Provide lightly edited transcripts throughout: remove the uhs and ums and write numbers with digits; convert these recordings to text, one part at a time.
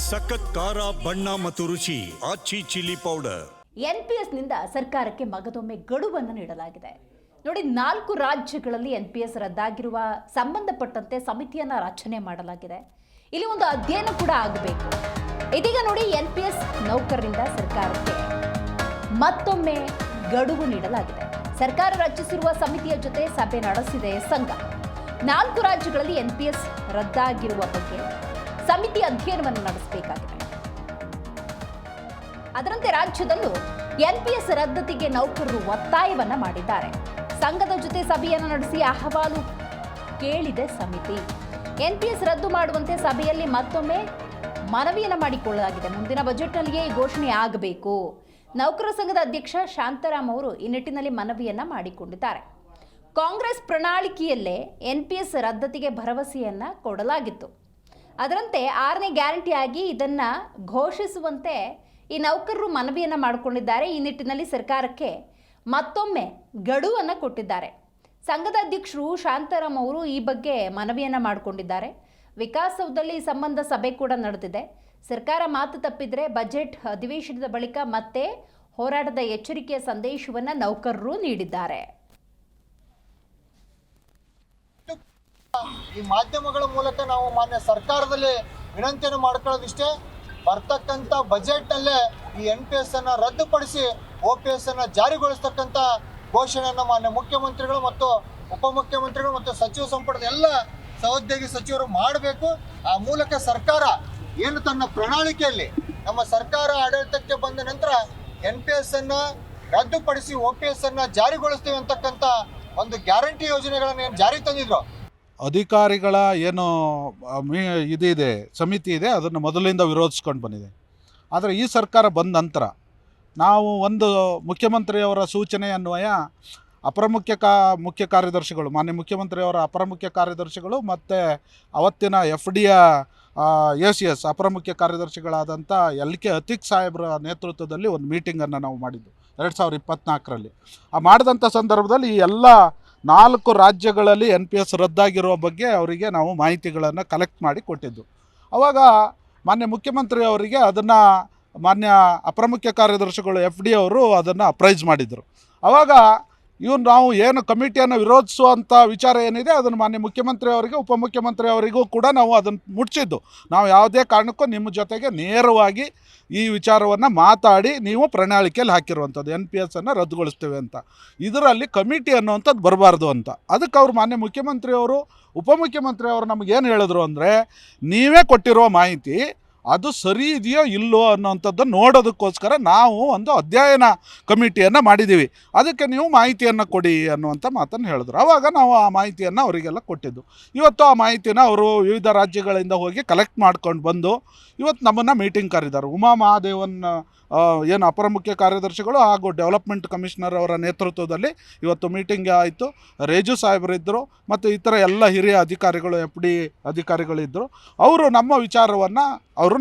ಸಖತ್ ಖಾರ ಬಣ್ಣ ಮತ್ತು ರುಚಿ ಆಚಿ ಚಿಲ್ಲಿ ಪೌಡರ್. NPS ನಿಂದ ಸರ್ಕಾರಕ್ಕೆ ಮಗದೊಮ್ಮೆ ಗಡುವನ್ನು ನೀಡಲಾಗಿದೆ. ನೋಡಿ, 4 ರಾಜ್ಯಗಳಲ್ಲಿ NPS ರದ್ದಾಗಿರುವ ಸಂಬಂಧಪಟ್ಟಂತೆ ಸಮಿತಿಯನ್ನ ರಚನೆ ಮಾಡಲಾಗಿದೆ. ಇಲ್ಲಿ ಒಂದು ಅಧ್ಯಯನ ಕೂಡ ಆಗಬೇಕು. ಇದೀಗ ನೋಡಿ, NPS ನೌಕರರಿಂದ ಸರ್ಕಾರಕ್ಕೆ ಮತ್ತೊಮ್ಮೆ ಗಡುವು ನೀಡಲಾಗಿದೆ. ಸರ್ಕಾರ ರಚಿಸಿರುವ ಸಮಿತಿಯ ಜೊತೆ ಸಭೆ ನಡೆಸಿದೆ ಸಂಘ. 4 ರಾಜ್ಯಗಳಲ್ಲಿ NPS ರದ್ದಾಗಿರುವ ಬಗ್ಗೆ ಸಮಿತಿ ಅಧ್ಯಯನವನ್ನು ನಡೆಸಬೇಕಾಗಿದೆ. ಅದರಂತೆ ರಾಜ್ಯದಲ್ಲೂ NPS ರದ್ದತಿಗೆ ನೌಕರರು ಒತ್ತಾಯವನ್ನ ಮಾಡಿದ್ದಾರೆ. ಸಂಘದ ಜೊತೆ ಸಭೆಯನ್ನು ನಡೆಸಿ ಅಹವಾಲು ಕೇಳಿದೆ ಸಮಿತಿ. NPS ರದ್ದು ಮಾಡುವಂತೆ ಸಭೆಯಲ್ಲಿ ಮತ್ತೊಮ್ಮೆ ಮನವಿಯನ್ನು ಮಾಡಿಕೊಳ್ಳಲಾಗಿದೆ. ಮುಂದಿನ ಬಜೆಟ್ನಲ್ಲಿಯೇ ಈ ಘೋಷಣೆ ಆಗಬೇಕು. ನೌಕರ ಸಂಘದ ಅಧ್ಯಕ್ಷ ಶಾಂತಾರಾಮ್ ಅವರು ಈ ನಿಟ್ಟಿನಲ್ಲಿ ಮನವಿಯನ್ನ ಮಾಡಿಕೊಂಡಿದ್ದಾರೆ. ಕಾಂಗ್ರೆಸ್ ಪ್ರಣಾಳಿಕೆಯಲ್ಲೇ NPS ರದ್ದತಿಗೆ ಭರವಸೆಯನ್ನ ಕೊಡಲಾಗಿತ್ತು. ಅದರಂತೆ 6ನೇ ಗ್ಯಾರಂಟಿಯಾಗಿ ಇದನ್ನ ಘೋಷಿಸುವಂತೆ ಈ ನೌಕರರು ಮನವಿಯನ್ನ ಮಾಡಿಕೊಂಡಿದ್ದಾರೆ. ಈ ನಿಟ್ಟಿನಲ್ಲಿ ಸರ್ಕಾರಕ್ಕೆ ಮತ್ತೊಮ್ಮೆ ಗಡುವನ್ನು ಕೊಟ್ಟಿದ್ದಾರೆ. ಸಂಘದ ಅಧ್ಯಕ್ಷರು ಶಾಂತಾರಾಮ್ ಅವರು ಈ ಬಗ್ಗೆ ಮನವಿಯನ್ನ ಮಾಡಿಕೊಂಡಿದ್ದಾರೆ. ವಿಕಾಸಸೌಧದಲ್ಲಿ ಈ ಸಂಬಂಧ ಸಭೆ ಕೂಡ ನಡೆದಿದೆ. ಸರ್ಕಾರ ಮಾತು ತಪ್ಪಿದ್ರೆ ಬಜೆಟ್ ಅಧಿವೇಶನದ ಬಳಿಕ ಮತ್ತೆ ಹೋರಾಟದ ಎಚ್ಚರಿಕೆಯ ಸಂದೇಶವನ್ನ ನೌಕರರು ನೀಡಿದ್ದಾರೆ. ಈ ಮಾಧ್ಯಮಗಳ ಮೂಲಕ ನಾವು ಮಾನ್ಯ ಸರ್ಕಾರದಲ್ಲಿ ವಿನಂತಿಯನ್ನು ಮಾಡ್ಕೊಳ್ಳೋದಿಷ್ಟೇ, ಬರ್ತಕ್ಕಂಥ ಬಜೆಟ್ನಲ್ಲೇ ಈ NPS ಅನ್ನ ರದ್ದುಪಡಿಸಿ OPS ಅನ್ನ ಜಾರಿಗೊಳಿಸ್ತಕ್ಕಂಥ ಘೋಷಣೆಯನ್ನು ಮಾನ್ಯ ಮುಖ್ಯಮಂತ್ರಿಗಳು ಮತ್ತು ಉಪಮುಖ್ಯಮಂತ್ರಿಗಳು ಮತ್ತು ಸಚಿವ ಸಂಪುಟದ ಎಲ್ಲ ಸಹೋದ್ಯೋಗಿ ಸಚಿವರು ಮಾಡಬೇಕು. ಆ ಮೂಲಕ ಸರ್ಕಾರ ಏನು ತನ್ನ ಪ್ರಣಾಳಿಕೆಯಲ್ಲಿ ನಮ್ಮ ಸರ್ಕಾರ ಆಡಳಿತಕ್ಕೆ ಬಂದ ನಂತರ NPS ಅನ್ನ ರದ್ದುಪಡಿಸಿ OPS ಅನ್ನ ಜಾರಿಗೊಳಿಸ್ತೀವಿ ಅಂತಕ್ಕಂಥ ಒಂದು ಗ್ಯಾರಂಟಿ ಯೋಜನೆಗಳನ್ನು ಏನು ಜಾರಿ ತಂದಿದ್ರು, ಅಧಿಕಾರಿಗಳ ಏನು ಇದಿದೆ ಸಮಿತಿ ಇದೆ, ಅದನ್ನು ಮೊದಲಿಂದ ವಿರೋಧಿಸ್ಕೊಂಡು ಬಂದಿದೆ. ಆದರೆ ಈ ಸರ್ಕಾರ ಬಂದ ನಂತರ ನಾವು ಒಂದು ಮುಖ್ಯಮಂತ್ರಿಯವರ ಸೂಚನೆ ಅನ್ವಯ ಮುಖ್ಯ ಕಾರ್ಯದರ್ಶಿಗಳು, ಮಾನ್ಯ ಮುಖ್ಯಮಂತ್ರಿಯವರ ಅಪರ ಮುಖ್ಯ ಕಾರ್ಯದರ್ಶಿಗಳು ಮತ್ತು ಅವತ್ತಿನ FDಯ ACS ಅಪರ ಮುಖ್ಯ ಕಾರ್ಯದರ್ಶಿಗಳಾದಂಥ LK ಅತೀಕ್ ಸಾಹೇಬ್ರ ನೇತೃತ್ವದಲ್ಲಿ ಒಂದು ಮೀಟಿಂಗನ್ನು ನಾವು ಮಾಡಿದ್ದು 2024ರಲ್ಲಿ. ಆ ಮಾಡಿದಂಥ ಸಂದರ್ಭದಲ್ಲಿ ಈ ಎಲ್ಲ 4 ರಾಜ್ಯಗಳಲ್ಲಿ NPS ರದ್ದಾಗಿರುವ ಬಗ್ಗೆ ಅವರಿಗೆ ನಾವು ಮಾಹಿತಿಗಳನ್ನು ಕಲೆಕ್ಟ್ ಮಾಡಿ ಕೊಟ್ಟಿದ್ದು. ಆವಾಗ ಮಾನ್ಯ ಮುಖ್ಯಮಂತ್ರಿ ಅವರಿಗೆ ಅದನ್ನು ಮಾನ್ಯ ಅಪರ ಮುಖ್ಯ ಕಾರ್ಯದರ್ಶಿಗಳು FD ಅವರು ಅದನ್ನು ಅಪ್ರೈಸ್ ಮಾಡಿದರು. ಆವಾಗ ನಾವು ಏನು ಕಮಿಟಿಯನ್ನು ವಿರೋಧಿಸುವಂಥ ವಿಚಾರ ಏನಿದೆ ಅದನ್ನು ಮಾನ್ಯ ಮುಖ್ಯಮಂತ್ರಿ ಅವರಿಗೆ ಉಪಮುಖ್ಯಮಂತ್ರಿ ಅವರಿಗೂ ಕೂಡ ನಾವು ಅದನ್ನು ಮುಟ್ಟಿಸಿದ್ದು. ನಾವು ಯಾವುದೇ ಕಾರಣಕ್ಕೂ ನಿಮ್ಮ ಜೊತೆಗೆ ನೇರವಾಗಿ ಈ ವಿಚಾರವನ್ನು ಮಾತಾಡಿ ನೀವು ಪ್ರಣಾಳಿಕೆಯಲ್ಲಿ ಹಾಕಿರುವಂಥದ್ದು NPS ಅನ್ನು ರದ್ದುಗೊಳಿಸ್ತೇವೆ ಅಂತ, ಇದರಲ್ಲಿ ಕಮಿಟಿ ಅನ್ನುವಂಥದ್ದು ಬರಬಾರ್ದು ಅಂತ. ಅದಕ್ಕೆ ಅವರು ಮಾನ್ಯ ಮುಖ್ಯಮಂತ್ರಿಯವರು ಉಪಮುಖ್ಯಮಂತ್ರಿಯವರು ನಮಗೇನು ಹೇಳಿದ್ರು ಅಂದರೆ, ನೀವೇ ಕೊಟ್ಟಿರುವ ಮಾಹಿತಿ ಅದು ಸರಿ ಇದೆಯೋ ಇಲ್ಲೋ ಅನ್ನೋವಂಥದ್ದನ್ನು ನೋಡೋದಕ್ಕೋಸ್ಕರ ನಾವು ಒಂದು ಅಧ್ಯಯನ ಕಮಿಟಿಯನ್ನು ಮಾಡಿದ್ದೀವಿ, ಅದಕ್ಕೆ ನೀವು ಮಾಹಿತಿಯನ್ನು ಕೊಡಿ ಅನ್ನುವಂಥ ಮಾತನ್ನು ಹೇಳಿದ್ರು. ಆವಾಗ ನಾವು ಆ ಮಾಹಿತಿಯನ್ನು ಅವರಿಗೆಲ್ಲ ಕೊಟ್ಟಿದ್ದು. ಇವತ್ತು ಆ ಮಾಹಿತಿನ ಅವರು ವಿವಿಧ ರಾಜ್ಯಗಳಿಂದ ಹೋಗಿ ಕಲೆಕ್ಟ್ ಮಾಡ್ಕೊಂಡು ಬಂದು ಇವತ್ತು ನಮ್ಮನ್ನು ಮೀಟಿಂಗ್ ಕರೆದಿದ್ದಾರೆ. ಉಮಾ ಮಹಾದೇವನ್ ಏನು ಅಪರ ಮುಖ್ಯ ಕಾರ್ಯದರ್ಶಿಗಳು ಹಾಗೂ ಡೆವಲಪ್ಮೆಂಟ್ ಕಮಿಷನರ್ ಅವರ ನೇತೃತ್ವದಲ್ಲಿ ಇವತ್ತು ಮೀಟಿಂಗ್ ಆಯಿತು. ರೇಜು ಸಾಹೇಬರಿದ್ದರು ಮತ್ತು ಇತರ ಎಲ್ಲ ಹಿರಿಯ ಅಧಿಕಾರಿಗಳು FD ಅಧಿಕಾರಿಗಳಿದ್ದರು. ಅವರು ನಮ್ಮ ವಿಚಾರವನ್ನು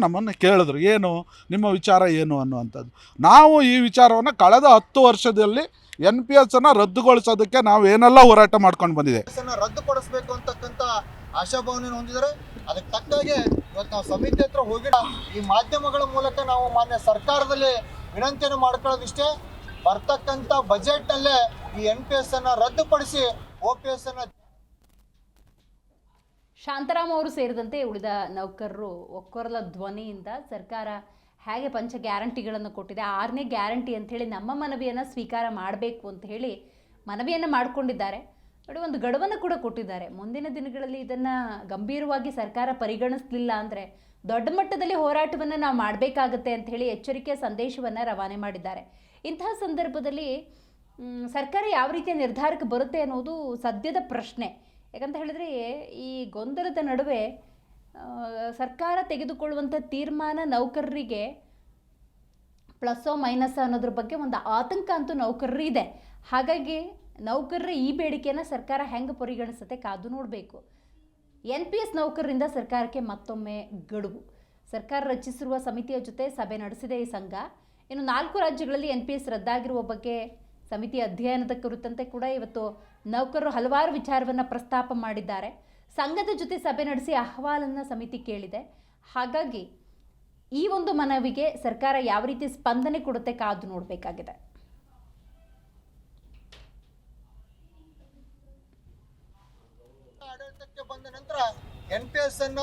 ನಮ್ಮನ್ನು ಕೇಳಿದ್ರು, ಏನು ನಿಮ್ಮ ವಿಚಾರ ಏನು ಅನ್ನುವಂಥದ್ದು. ನಾವು ಈ ವಿಚಾರವನ್ನು ಕಳೆದ 10 ವರ್ಷದಲ್ಲಿ NPS ಅನ್ನು ರದ್ದುಗೊಳಿಸೋದಕ್ಕೆ ನಾವು ಏನೆಲ್ಲ ಹೋರಾಟ ಮಾಡ್ಕೊಂಡು ಬಂದಿದೆ, ರದ್ದುಪಡಿಸಬೇಕು ಅಂತಕ್ಕಂಥ ಆಶಾಭಾವನೆಯನ್ನು ಹೊಂದಿದ್ದಾರೆ. ಅದಕ್ಕೆ ತಕ್ಕಾಗೆ ಇವತ್ತು ನಾವು ಸಮಿತಿ ಹತ್ರ ಹೋಗಿ ಈ ಮಾಧ್ಯಮಗಳ ಮೂಲಕ ನಾವು ಮಾನ್ಯ ಸರ್ಕಾರದಲ್ಲಿ ವಿನಂತಿಯನ್ನು ಮಾಡ್ಕೊಳ್ಳೋದಿಷ್ಟೇ, ಬರ್ತಕ್ಕಂಥ ಬಜೆಟ್ನಲ್ಲೇ ಈ NPS ಅನ್ನ ರದ್ದುಪಡಿಸಿ OPS ಅನ್ನ. ಶಾಂತಾರಾಮ್ ಅವರು ಸೇರಿದಂತೆ ಉಳಿದ ನೌಕರರು ಒಕ್ಕೊರಲ ಧ್ವನಿಯಿಂದ ಸರ್ಕಾರ ಹೇಗೆ ಪಂಚ ಗ್ಯಾರಂಟಿಗಳನ್ನು ಕೊಟ್ಟಿದೆ, 6ನೇ ಗ್ಯಾರಂಟಿ ಅಂಥೇಳಿ ನಮ್ಮ ಮನವಿಯನ್ನು ಸ್ವೀಕಾರ ಮಾಡಬೇಕು ಅಂತ ಹೇಳಿ ಮನವಿಯನ್ನು ಮಾಡಿಕೊಂಡಿದ್ದಾರೆ. ನೋಡಿ, ಒಂದು ಗಡುವನ್ನು ಕೂಡ ಕೊಟ್ಟಿದ್ದಾರೆ. ಮುಂದಿನ ದಿನಗಳಲ್ಲಿ ಇದನ್ನು ಗಂಭೀರವಾಗಿ ಸರ್ಕಾರ ಪರಿಗಣಿಸಲಿಲ್ಲ ಅಂದರೆ ದೊಡ್ಡ ಮಟ್ಟದಲ್ಲಿ ಹೋರಾಟವನ್ನು ನಾವು ಮಾಡಬೇಕಾಗತ್ತೆ ಅಂತ ಹೇಳಿ ಎಚ್ಚರಿಕೆಯ ಸಂದೇಶವನ್ನು ರವಾನೆ ಮಾಡಿದ್ದಾರೆ. ಇಂತಹ ಸಂದರ್ಭದಲ್ಲಿ ಸರ್ಕಾರ ಯಾವ ರೀತಿಯ ನಿರ್ಧಾರಕ್ಕೆ ಬರುತ್ತೆ ಅನ್ನೋದು ಸದ್ಯದ ಪ್ರಶ್ನೆ. ಯಾಕಂತ ಹೇಳಿದರೆ ಈ ಗೊಂದಲದ ನಡುವೆ ಸರ್ಕಾರ ತೆಗೆದುಕೊಳ್ಳುವಂಥ ತೀರ್ಮಾನ ನೌಕರರಿಗೆ ಪ್ಲಸ್ಸೋ ಮೈನಸ್ ಅನ್ನೋದ್ರ ಬಗ್ಗೆ ಒಂದು ಆತಂಕ ಅಂತೂ ನೌಕರರಿದೆ. ಹಾಗಾಗಿ ನೌಕರರ ಈ ಬೇಡಿಕೆಯನ್ನು ಸರ್ಕಾರ ಹೆಂಗೆ ಪರಿಗಣಿಸುತ್ತೆ ಕಾದು ನೋಡಬೇಕು. NPS ನೌಕರರಿಂದ ಸರ್ಕಾರಕ್ಕೆ ಮತ್ತೊಮ್ಮೆ ಗಡುವು. ಸರ್ಕಾರ ರಚಿಸಿರುವ ಸಮಿತಿಯ ಜೊತೆ ಸಭೆ ನಡೆಸಿದೆ ಈ ಸಂಘ. ಇನ್ನು 4 ರಾಜ್ಯಗಳಲ್ಲಿ NPS ರದ್ದಾಗಿರುವ ಬಗ್ಗೆ ಸಮಿತಿ ಅಧ್ಯಯನದ ಕುರಿತಂತೆ ಕೂಡ ಇವತ್ತು ನೌಕರರು ಹಲವಾರು ವಿಚಾರವನ್ನು ಪ್ರಸ್ತಾಪ ಮಾಡಿದ್ದಾರೆ. ಸಂಘದ ಜೊತೆ ಸಭೆ ನಡೆಸಿ ಅಹವಾಲನ್ನು ಸಮಿತಿ ಕೇಳಿದೆ. ಹಾಗಾಗಿ ಈ ಒಂದು ಮನವಿಗೆ ಸರ್ಕಾರ ಯಾವ ರೀತಿ ಸ್ಪಂದನೆ ಕೊಡುತ್ತೆ ಕಾದು ನೋಡಬೇಕಾಗಿದೆ. ಆಡಳಿತಕ್ಕೆ ಬಂದ ನಂತರ NPS ಅನ್ನ